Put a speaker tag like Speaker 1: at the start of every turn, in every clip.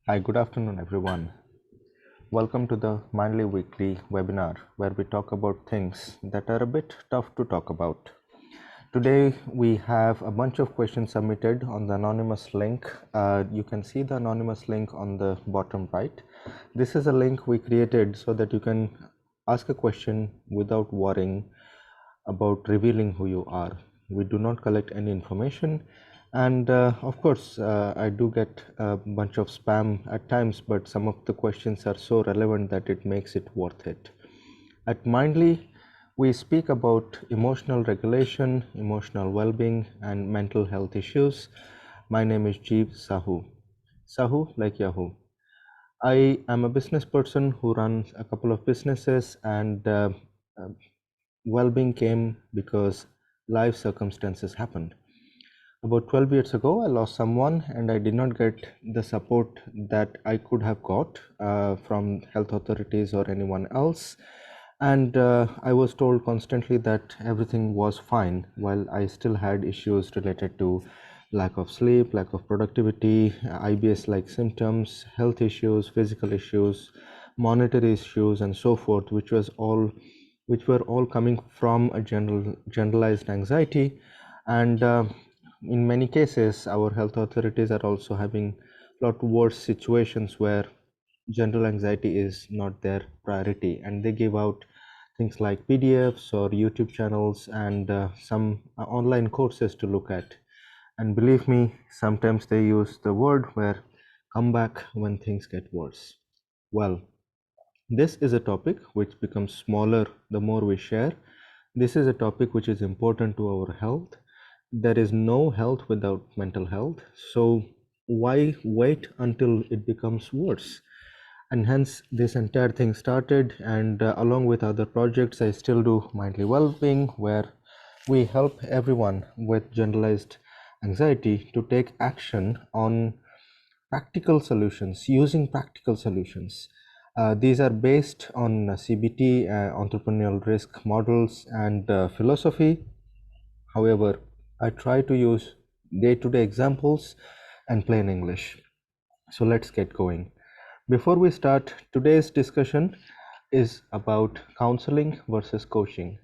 Speaker 1: Hi, good afternoon, everyone. Welcome to the Mindly Weekly webinar where we talk about things that are a bit tough to talk about. Today, we have a bunch of questions submitted on the anonymous link. You can see the anonymous link on the bottom right. This is a link we created so that you can ask a question without worrying about revealing who you are. We do not collect any information, and of course I do get a bunch of spam at times, but some of the questions are so relevant that it makes it worth it. At Mindly, we speak about emotional regulation, emotional well-being, and mental health issues. My name is Jeev Sahoo. Sahoo like Yahoo. I am a business person who runs a couple of businesses, and uh, well-being came because life circumstances happened. About 12 years ago, I lost someone, and I did not get the support that I could have got from health authorities or anyone else. And I was told constantly that everything was fine, while I still had issues related to lack of sleep, lack of productivity, IBS-like symptoms, health issues, physical issues, monetary issues, and so forth, which were all coming from a generalized anxiety. And in many cases, our health authorities are also having a lot worse situations where general anxiety is not their priority, and they give out things like PDFs or YouTube channels and some online courses to look at. And believe me, sometimes they use the word where come back when things get worse. Well, this is a topic which becomes smaller the more we share. This is a topic which is important to our health. There is no health without mental health. So why wait until it becomes worse? And hence this entire thing started, and along with other projects, I still do Mindly Wellbeing, where we help everyone with generalized anxiety to take action on practical solutions, using practical solutions. These are based on CBT, entrepreneurial risk models, and philosophy. However, I try to use day-to-day examples and plain English. So let's get going. Before we start, today's discussion is about counseling versus coaching.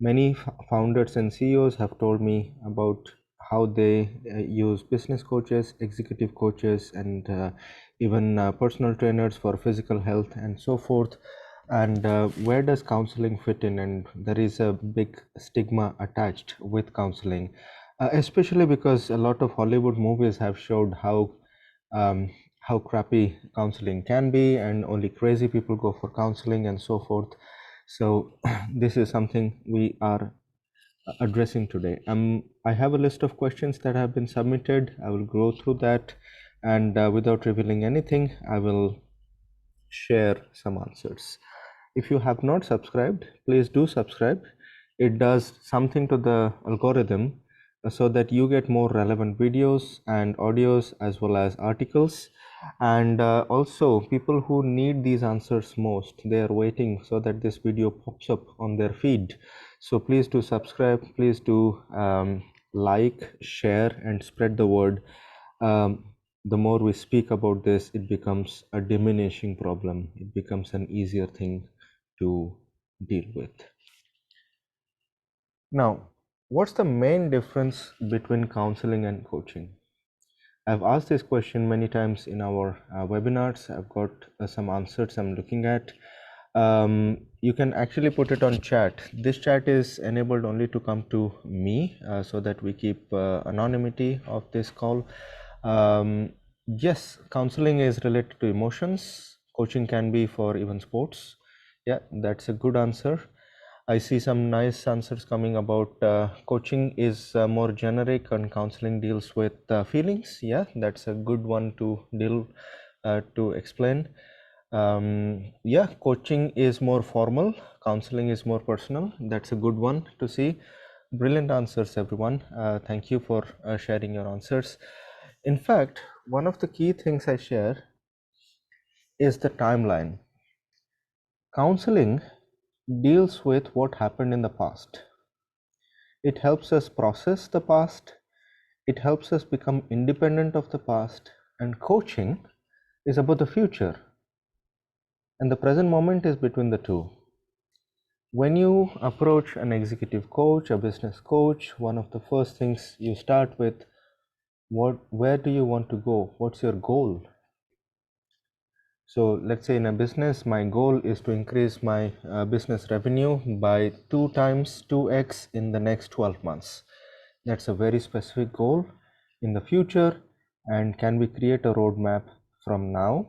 Speaker 1: Many founders and CEOs have told me about how they use business coaches, executive coaches, and even personal trainers for physical health and so forth. And where does counseling fit in? And there is a big stigma attached with counseling, especially because a lot of Hollywood movies have showed um, how crappy counseling can be, and only crazy people go for counseling and so forth. So this is something we are addressing today. I have a list of questions that have been submitted. I will go through that, and without revealing anything, I will share some answers. If you have not subscribed, please do subscribe. It does something to the algorithm so that you get more relevant videos and audios as well as articles. And also, people who need these answers most, they are waiting so that this video pops up on their feed. So please do subscribe, please do like, share, and spread the word. The more we speak about this, it becomes a diminishing problem. It becomes an easier thing to deal with. Now, what's the main difference between counseling and coaching? I've asked this question many times in our webinars. I've got some answers I'm looking at. You can actually put it on chat. This chat is enabled only to come to me so that we keep anonymity of this call. Yes, counseling is related to emotions. Coaching can be for even sports. Yeah, that's a good answer. I see some nice answers coming about coaching is more generic and counseling deals with feelings. Yeah, that's a good one to deal to explain. Yeah, coaching is more formal, counseling is more personal. That's a good one to see. Brilliant answers, everyone. Thank you for sharing your answers. In fact, one of the key things I share is the timeline. Counseling deals with what happened in the past. It helps us process the past. It helps us become independent of the past. And coaching is about the future, and the present moment is between the two. When you approach an executive coach, a business coach, one of the first things you start with, where do you want to go? What's your goal? So let's say in a business, my goal is to increase my business revenue by 2 times 2x in the next 12 months. That's a very specific goal in the future. And can we create a roadmap from now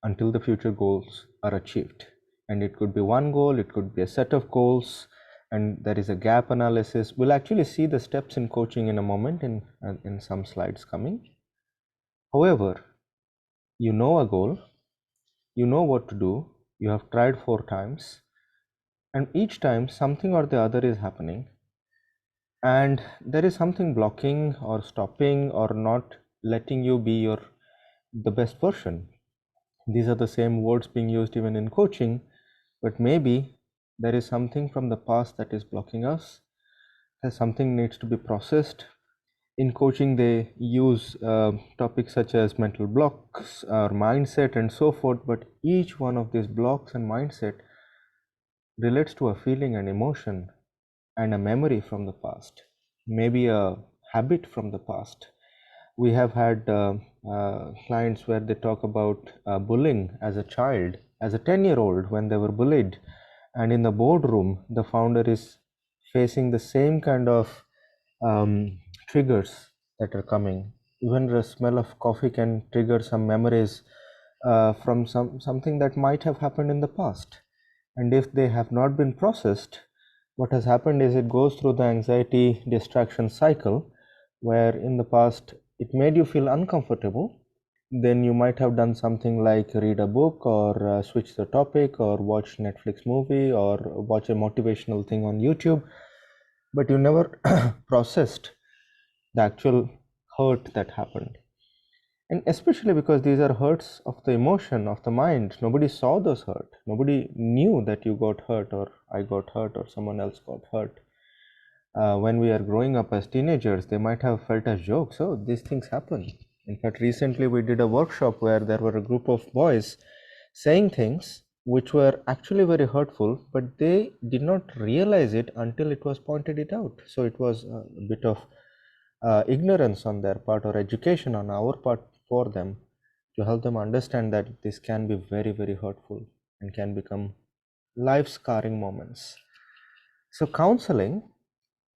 Speaker 1: until the future goals are achieved? And it could be one goal, it could be a set of goals, and there is a gap analysis. We'll actually see the steps in coaching in a moment in some slides coming. However, you know a goal, you know what to do, you have tried 4 times, and each time something or the other is happening, and there is something blocking or stopping or not letting you be the best version. These are the same words being used even in coaching, but maybe there is something from the past that is blocking us. There's something needs to be processed. In coaching, they use topics such as mental blocks or mindset and so forth, but each one of these blocks and mindset relates to a feeling and emotion and a memory from the past, maybe a habit from the past. We have had clients where they talk about bullying as a child, as a 10-year-old when they were bullied, and in the boardroom, the founder is facing the same kind of triggers that are coming. Even the smell of coffee can trigger some memories from something that might have happened in the past. And if they have not been processed, what has happened is it goes through the anxiety distraction cycle, where in the past it made you feel uncomfortable. Then you might have done something like read a book or switch the topic or watch Netflix movie or watch a motivational thing on YouTube, but you never processed the actual hurt that happened. And especially because these are hurts of the emotion, of the mind. Nobody saw those hurt. Nobody knew that you got hurt or I got hurt or someone else got hurt. When we are growing up as teenagers, they might have felt as jokes. Oh, these things happen. In fact, recently we did a workshop where there were a group of boys saying things which were actually very hurtful, but they did not realize it until it was pointed it out. So it was a bit of ignorance on their part or education on our part for them to help them understand that this can be very, very hurtful and can become life scarring moments. So, counseling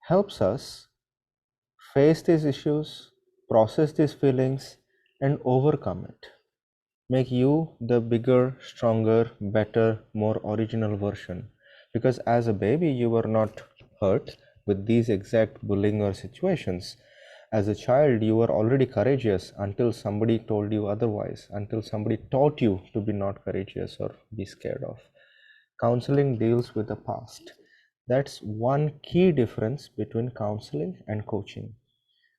Speaker 1: helps us face these issues, process these feelings, and overcome it. Make you the bigger, stronger, better, more original version. Because as a baby, you were not hurt with these exact bullying or situations. As a child, you were already courageous until somebody told you otherwise, until somebody taught you to be not courageous or be scared of. Counseling deals with the past. That's one key difference between counseling and coaching.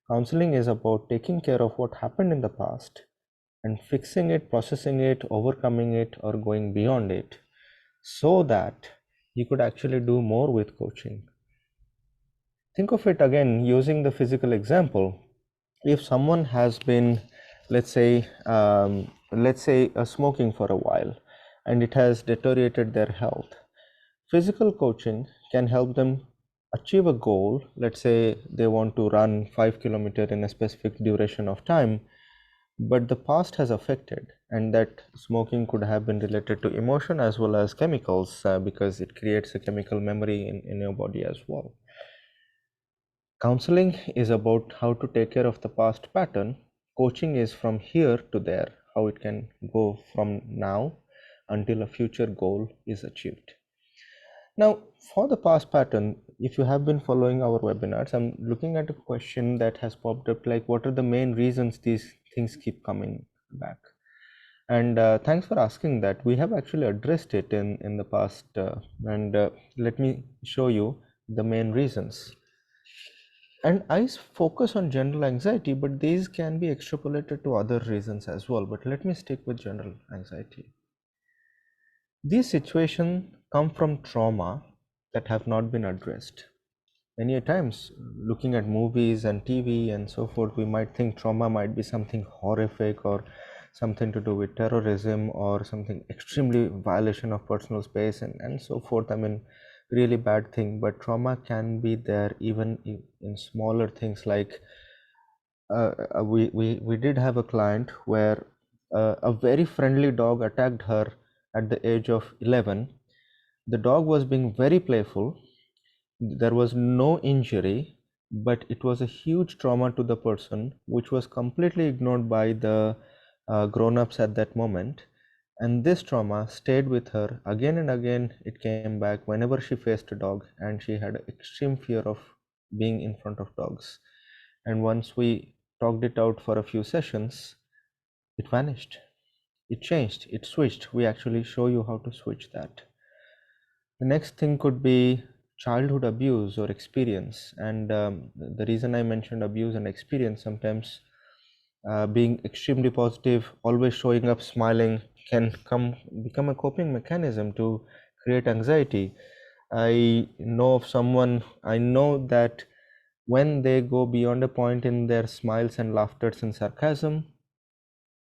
Speaker 1: Counseling is about taking care of what happened in the past and fixing it, processing it, overcoming it, or going beyond it so that you could actually do more with coaching. Think of it again using the physical example. If someone has been, let's say, smoking for a while and it has deteriorated their health, physical coaching can help them achieve a goal. Let's say they want to run 5 kilometers in a specific duration of time, but the past has affected, and that smoking could have been related to emotion as well as chemicals because it creates a chemical memory in your body as well. Counseling is about how to take care of the past pattern. Coaching is from here to there, how it can go from now until a future goal is achieved. Now, for the past pattern, if you have been following our webinars, I'm looking at a question that has popped up like, what are the main reasons these things keep coming back? And thanks for asking that. We have actually addressed it in the past, and let me show you the main reasons. And I focus on general anxiety, but these can be extrapolated to other reasons as well. But let me stick with general anxiety. These situations come from trauma that have not been addressed. Many a times, looking at movies and TV and so forth, we might think trauma might be something horrific or something to do with terrorism or something extremely violation of personal space and so forth. I mean, really bad thing. But trauma can be there even in smaller things like we did have a client where a very friendly dog attacked her at the age of 11. The dog was being very playful. There was no injury, but it was a huge trauma to the person, which was completely ignored by the grown-ups at that moment. And this trauma stayed with her again and again. It came back whenever she faced a dog, and she had extreme fear of being in front of dogs. And once we talked it out for a few sessions, it vanished. It changed, it switched. We actually show you how to switch that. The next thing could be childhood abuse or experience. And the reason I mentioned abuse and experience, sometimes being extremely positive, always showing up smiling, can become a coping mechanism to create anxiety. I know of someone, I know that when they go beyond a point in their smiles and laughters and sarcasm,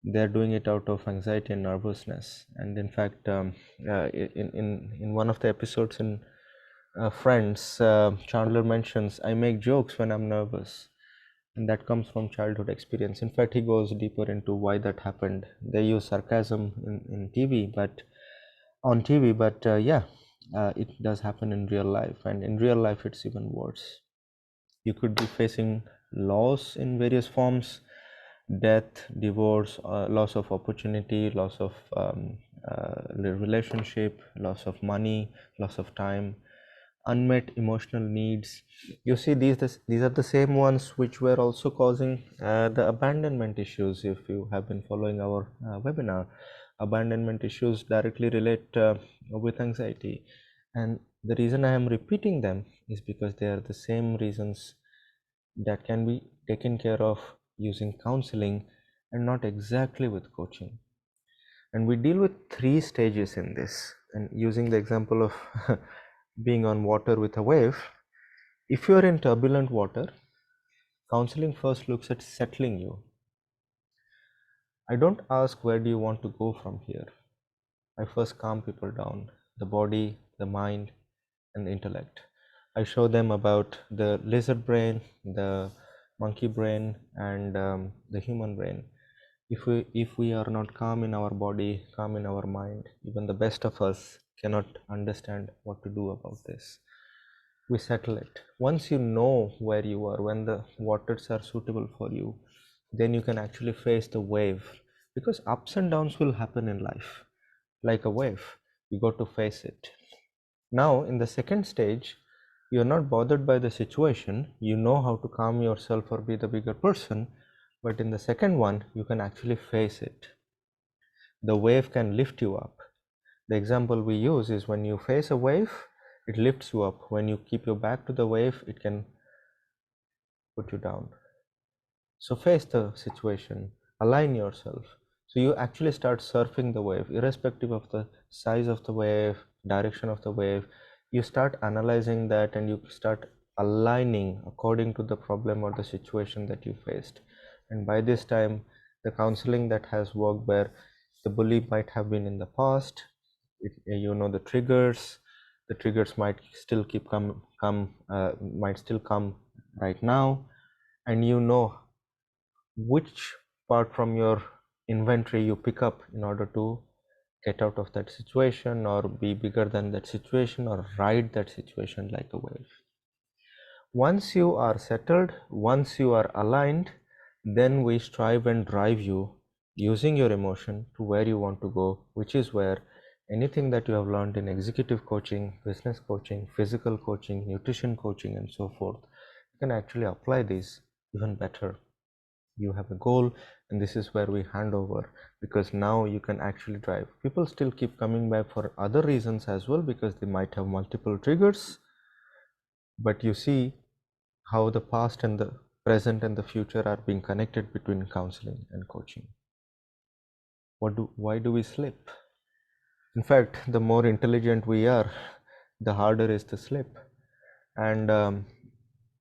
Speaker 1: they're doing it out of anxiety and nervousness. And in fact, in one of the episodes in Friends, Chandler mentions, I make jokes when I'm nervous. And that comes from childhood experience. In fact, he goes deeper into why that happened. They use sarcasm in TV, but on TV, but it does happen in real life. And in real life, it's even worse. You could be facing loss in various forms: death, divorce, loss of opportunity, loss of relationship, loss of money, loss of time, unmet emotional needs. You see, these are the same ones which were also causing the abandonment issues. If you have been following our webinar, abandonment issues directly relate with anxiety. And the reason I am repeating them is because they are the same reasons that can be taken care of using counseling and not exactly with coaching. And we deal with 3 stages in this. And using the example of being on water with a wave, if you are in turbulent water, counseling first looks at settling you. I don't ask where do you want to go from here. I first calm people down, the body, the mind, and the intellect. I show them about the lizard brain, the monkey brain, and the human brain. If we are not calm in our body, calm in our mind, even the best of us cannot understand what to do about this. We settle it. Once you know where you are, when the waters are suitable for you, then you can actually face the wave, because ups and downs will happen in life like a wave. You got to face it. Now in the second stage, you're not bothered by the situation. You know how to calm yourself or be the bigger person. But in the second one, you can actually face it. The wave can lift you up. The example we use is when you face a wave, it lifts you up. When you keep your back to the wave, it can put you down. So face the situation, align yourself. So you actually start surfing the wave, irrespective of the size of the wave, direction of the wave. You start analyzing that and you start aligning according to the problem or the situation that you faced. And by this time, the counseling that has worked, where the bully might have been in the past, you know the triggers. The triggers might still might still come right now, and you know which part from your inventory you pick up in order to get out of that situation or be bigger than that situation or ride that situation like a wave. Once you are settled, once you are aligned, then we strive and drive you using your emotion to where you want to go, which is where anything that you have learned in executive coaching, business coaching, physical coaching, nutrition coaching, and so forth, you can actually apply these even better. You have a goal, and this is where we hand over, because now you can actually drive. People still keep coming back for other reasons as well, because they might have multiple triggers, but you see how the past and the present and the future are being connected between counseling and coaching. Why do we slip? In fact, the more intelligent we are, the harder is the slip. And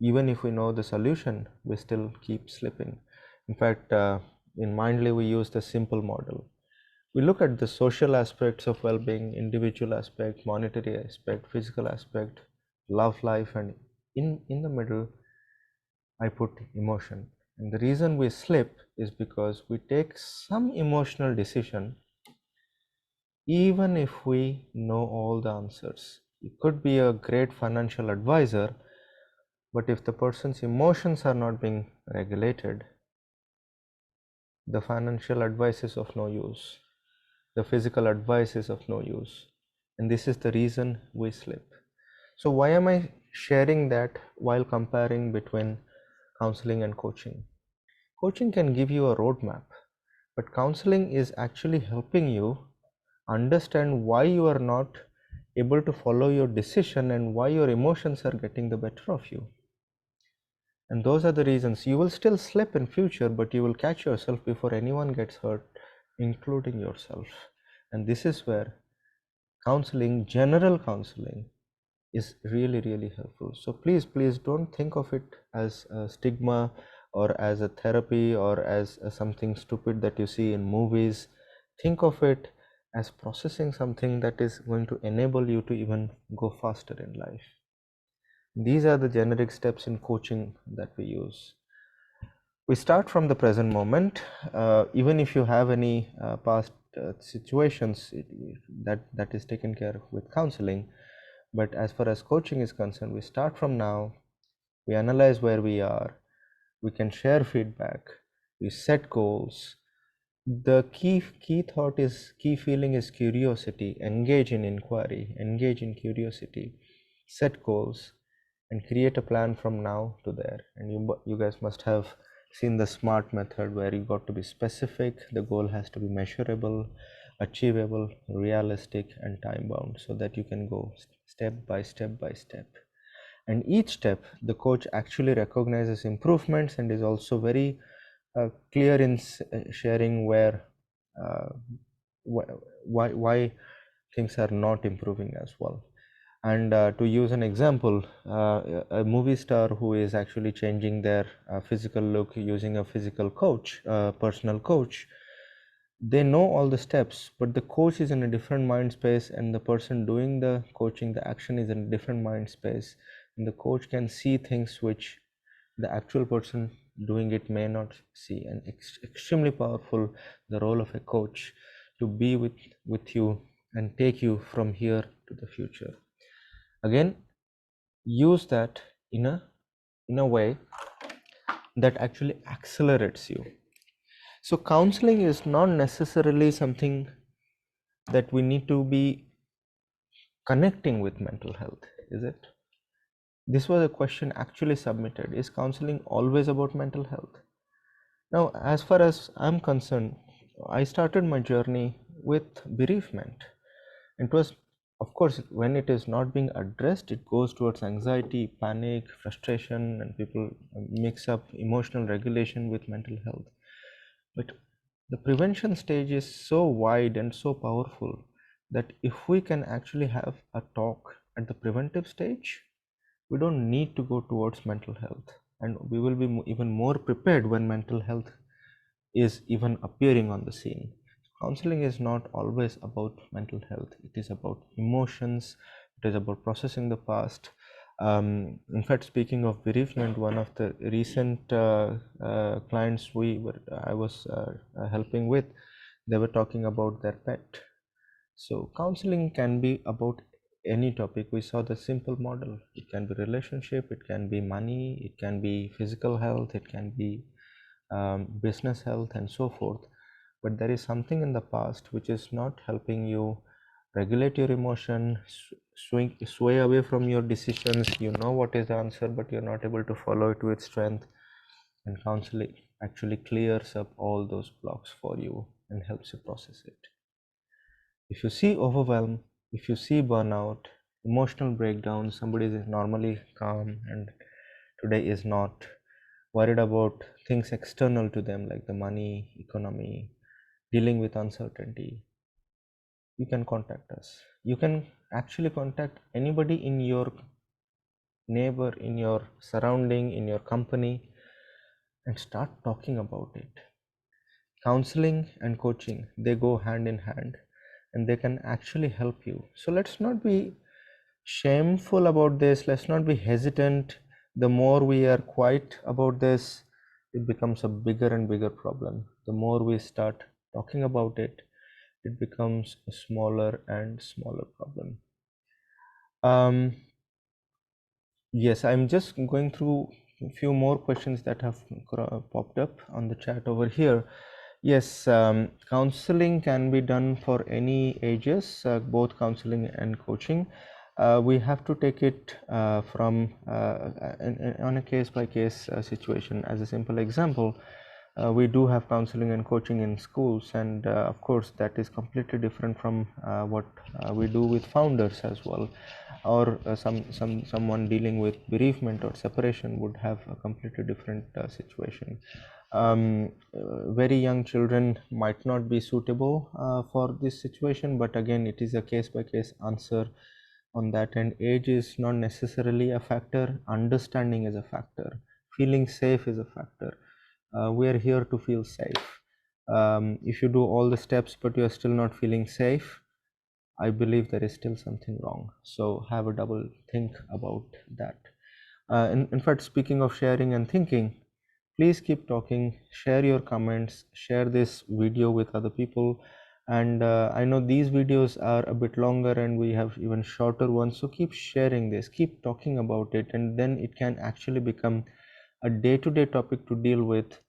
Speaker 1: even if we know the solution, we still keep slipping. In fact, In Mindly, we use the simple model. We look at the social aspects of well-being, individual aspect, monetary aspect, physical aspect, love life, and in the middle, I put emotion. And the reason we slip is because we take some emotional decision even if we know all the answers. You could be a great financial advisor, but if the person's emotions are not being regulated, the financial advice is of no use. The physical advice is of no use. And this is the reason we slip. So why am I sharing that while comparing between counseling and coaching? Coaching can give you a roadmap, but counseling is actually helping you understand why you are not able to follow your decision and why your emotions are getting the better of you. And those are the reasons you will still slip in future, but you will catch yourself before anyone gets hurt, including yourself. And this is where counseling, general counseling, is really, really helpful. So please don't think of it as a stigma or as a therapy or as something stupid that you see in movies. Think of it as processing something that is going to enable you to even go faster in life. These are the generic steps in coaching that we use. We start from the present moment. Even if you have any past situations, that is taken care of with counseling. But as far as coaching is concerned, we start from now, we analyze where we are, we can share feedback, we set goals. The key thought is, key feeling is curiosity. Engage in inquiry, engage in curiosity, set goals, and create a plan from now to there. And you guys must have seen the SMART method, where you got to be specific, the goal has to be measurable, achievable, realistic, and time bound, so that you can go step by step by step. And each step the coach actually recognizes improvements and is also very clear in sharing where why things are not improving as well. And to use an example, a movie star who is actually changing their physical look using a physical coach, personal coach, they know all the steps, but the coach is in a different mind space, and the person doing the coaching, the action, is in a different mind space, and the coach can see things which the actual person doing it may not see. And extremely powerful, the role of a coach, to be with you and take you from here to the future. Again, use that in a way that actually accelerates you. So counseling is not necessarily something that we need to be connecting with mental health, is it? This was a question actually submitted. Is counseling always about mental health? Now, as far as I'm concerned, I started my journey with bereavement. It was, of course, when it is not being addressed, it goes towards anxiety, panic, frustration, and people mix up emotional regulation with mental health. But the prevention stage is so wide and so powerful that if we can actually have a talk at the preventive stage, we don't need to go towards mental health, and we will be even more prepared when mental health is even appearing on the scene. Counseling is not always about mental health, it is about emotions, it is about processing the past. In fact, speaking of bereavement, one of the recent clients I was helping with, they were talking about their pet. So counseling can be about any topic. We saw the simple model. It can be relationship, it can be money, it can be physical health, it can be business health, and so forth. But there is something in the past which is not helping you regulate your emotion, sway away from your decisions. You know what is the answer, but you're not able to follow it with strength. And counseling actually clears up all those blocks for you and helps you process it. If you see overwhelm, if you see burnout, emotional breakdown, somebody is normally calm and today is not, worried about things external to them like the money, economy, dealing with uncertainty, you can contact us. You can actually contact anybody in your neighbor, in your surrounding, in your company, and start talking about it. Counseling and coaching, they go hand in hand, and they can actually help you. So let's not be shameful about this. Let's not be hesitant. The more we are quiet about this, it becomes a bigger and bigger problem. The more we start talking about it, it becomes a smaller and smaller problem. Um, yes, I'm just going through a few more questions that have popped up on the chat over here. Yes, counseling can be done for any ages, both counseling and coaching. We have to take it on a case-by-case situation. As a simple example, we do have counseling and coaching in schools, and of course that is completely different from what we do with founders as well, or someone dealing with bereavement or separation would have a completely different situation. Very young children might not be suitable for this situation, but again, it is a case by case answer on that. And age is not necessarily a factor. Understanding is a factor. Feeling safe is a factor. We are here to feel safe. If you do all the steps but you are still not feeling safe, I believe there is still something wrong. So have a double think about that. In fact, speaking of sharing and thinking, please keep talking, share your comments, share this video with other people. And I know these videos are a bit longer and we have even shorter ones. So keep sharing this, keep talking about it, and then it can actually become a day-to-day topic to deal with,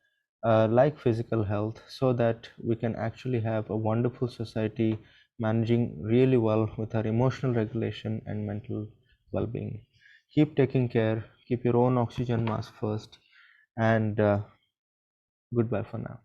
Speaker 1: like physical health, so that we can actually have a wonderful society managing really well with our emotional regulation and mental well-being. Keep taking care, keep your own oxygen mask first, and goodbye for now.